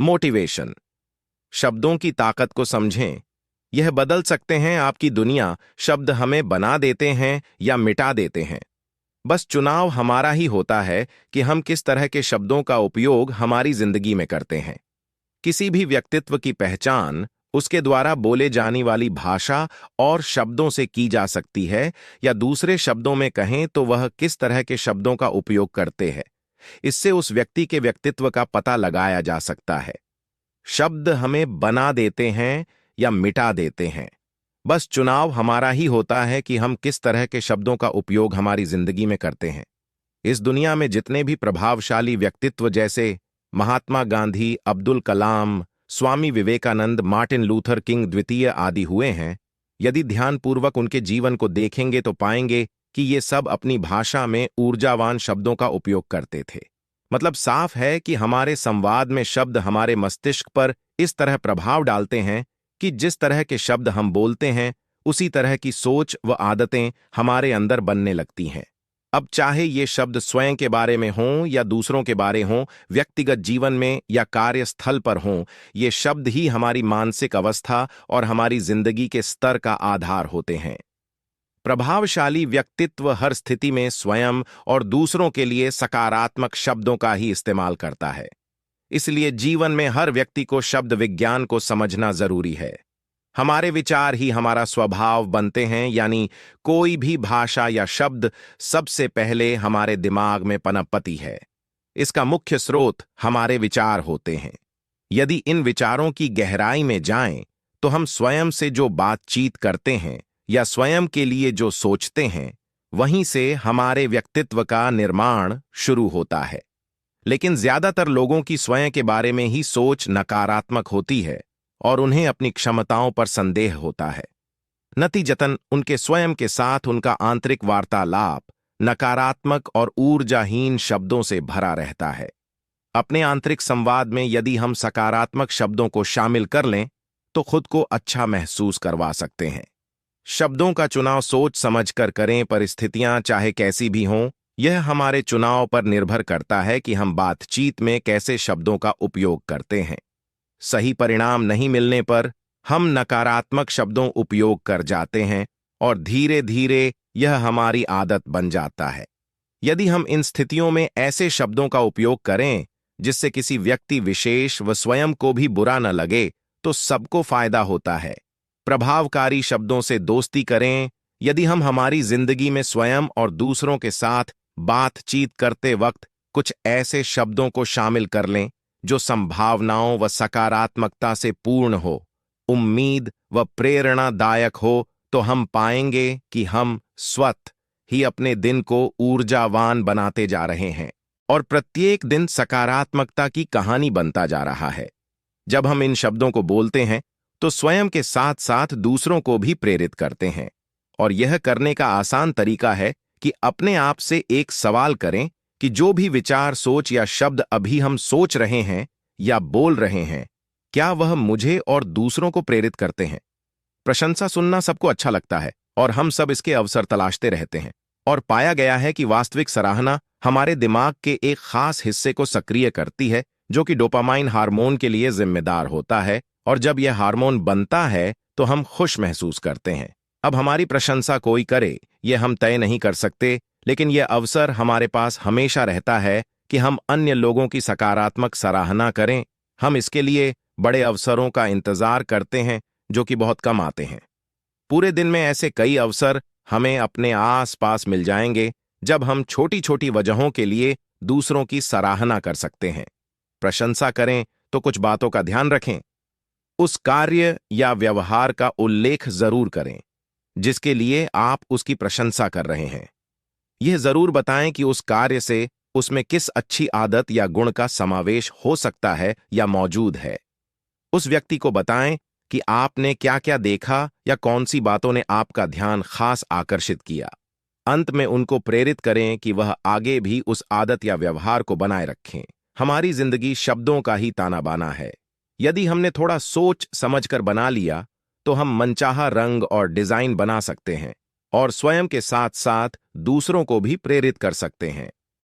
Motivation. शब्दों की ताकत को समझें। यह बदल सकते हैं आपकी दुनिया। शब्द हमें बना देते हैं या मिटा देते हैं। बस चुनाव हमारा ही होता है कि हम किस तरह के शब्दों का उपयोग हमारी जिंदगी में करते हैं। किसी भी व्यक्तित्व की पहचान उसके द्वारा बोले जाने वाली भाषा और शब्दों से की जा सकती है, या दूसरे शब्दों में कहें तो वह किस तरह के शब्दों का उपयोग करते हैं। इससे उस व्यक्ति के व्यक्तित्व का पता लगाया जा सकता है। शब्द हमें बना देते हैं या मिटा देते हैं। बस चुनाव हमारा ही होता है कि हम किस तरह के शब्दों का उपयोग हमारी जिंदगी में करते हैं। इस दुनिया में जितने भी प्रभावशाली व्यक्तित्व जैसे Mahatma Gandhi, Abdul Kalam, Swami Vivekananda, Martin Luther king द्वितीय आदि हुए हैं, यदि ध्यानपूर्वक उनके जीवन को देखेंगे तो पाएंगे कि ये सब अपनी भाषा में ऊर्जावान शब्दों का उपयोग करते थे। मतलब साफ है कि हमारे संवाद में शब्द हमारे मस्तिष्क पर इस तरह प्रभाव डालते हैं कि जिस तरह के शब्द हम बोलते हैं उसी तरह की सोच व आदतें हमारे अंदर बनने लगती हैं। अब चाहे ये शब्द स्वयं के बारे में हों या दूसरों के बारे हों, व्यक्तिगत जीवन में या कार्यस्थल पर हों, ये शब्द ही हमारी मानसिक अवस्था और हमारी जिंदगी के स्तर का आधार होते हैं। प्रभावशाली व्यक्तित्व हर स्थिति में स्वयं और दूसरों के लिए सकारात्मक शब्दों का ही इस्तेमाल करता है। इसलिए जीवन में हर व्यक्ति को शब्द विज्ञान को समझना जरूरी है। हमारे विचार ही हमारा स्वभाव बनते हैं, यानी कोई भी भाषा या शब्द सबसे पहले हमारे दिमाग में पनपती है। इसका मुख्य स्रोत हमारे विचार होते हैं। यदि इन विचारों की गहराई में जाएं, तो हम स्वयं से जो बातचीत करते हैं या स्वयं के लिए जो सोचते हैं, वहीं से हमारे व्यक्तित्व का निर्माण शुरू होता है। लेकिन ज्यादातर लोगों की स्वयं के बारे में ही सोच नकारात्मक होती है और उन्हें अपनी क्षमताओं पर संदेह होता है। नतीजतन उनके स्वयं के साथ उनका आंतरिक वार्तालाप नकारात्मक और ऊर्जाहीन शब्दों से भरा रहता है। अपने आंतरिक संवाद में यदि हम सकारात्मक शब्दों को शामिल कर लें तो खुद को अच्छा महसूस करवा सकते हैं। शब्दों का चुनाव सोच समझकर करें। परिस्थितियां चाहे कैसी भी हों, यह हमारे चुनाव पर निर्भर करता है कि हम बातचीत में कैसे शब्दों का उपयोग करते हैं। सही परिणाम नहीं मिलने पर हम नकारात्मक शब्दों उपयोग कर जाते हैं और धीरे धीरे यह हमारी आदत बन जाता है। यदि हम इन स्थितियों में ऐसे शब्दों का उपयोग करें जिससे किसी व्यक्ति विशेष व स्वयं को भी बुरा न लगे, तो सबको फायदा होता है। प्रभावकारी शब्दों से दोस्ती करें। यदि हम हमारी जिंदगी में स्वयं और दूसरों के साथ बातचीत करते वक्त कुछ ऐसे शब्दों को शामिल कर लें जो संभावनाओं व सकारात्मकता से पूर्ण हो, उम्मीद व प्रेरणादायक हो, तो हम पाएंगे कि हम स्वतः ही अपने दिन को ऊर्जावान बनाते जा रहे हैं और प्रत्येक दिन सकारात्मकता की कहानी बनता जा रहा है। जब हम इन शब्दों को बोलते हैं तो स्वयं के साथ साथ दूसरों को भी प्रेरित करते हैं। और यह करने का आसान तरीका है कि अपने आप से एक सवाल करें कि जो भी विचार, सोच या शब्द अभी हम सोच रहे हैं या बोल रहे हैं, क्या वह मुझे और दूसरों को प्रेरित करते हैं। प्रशंसा सुनना सबको अच्छा लगता है और हम सब इसके अवसर तलाशते रहते हैं। और पाया गया है कि वास्तविक सराहना हमारे दिमाग के एक खास हिस्से को सक्रिय करती है जो कि डोपामाइन हार्मोन के लिए जिम्मेदार होता है, और जब यह हार्मोन बनता है तो हम खुश महसूस करते हैं। अब हमारी प्रशंसा कोई करे यह हम तय नहीं कर सकते, लेकिन यह अवसर हमारे पास हमेशा रहता है कि हम अन्य लोगों की सकारात्मक सराहना करें। हम इसके लिए बड़े अवसरों का इंतजार करते हैं जो कि बहुत कम आते हैं। पूरे दिन में ऐसे कई अवसर हमें अपने आस-पास मिल जाएंगे जब हम छोटी छोटी वजहों के लिए दूसरों की सराहना कर सकते हैं। प्रशंसा करें तो कुछ बातों का ध्यान रखें। उस कार्य या व्यवहार का उल्लेख जरूर करें जिसके लिए आप उसकी प्रशंसा कर रहे हैं। यह जरूर बताएं कि उस कार्य से उसमें किस अच्छी आदत या गुण का समावेश हो सकता है या मौजूद है। उस व्यक्ति को बताएं कि आपने क्या क्या देखा या कौन सी बातों ने आपका ध्यान खास आकर्षित किया। अंत में उनको प्रेरित करें कि वह आगे भी उस आदत या व्यवहार को बनाए रखें। हमारी जिंदगी शब्दों का ही ताना बाना है। यदि हमने थोड़ा सोच समझकर बना लिया तो हम मनचाहा रंग और डिजाइन बना सकते हैं और स्वयं के साथ साथ दूसरों को भी प्रेरित कर सकते हैं।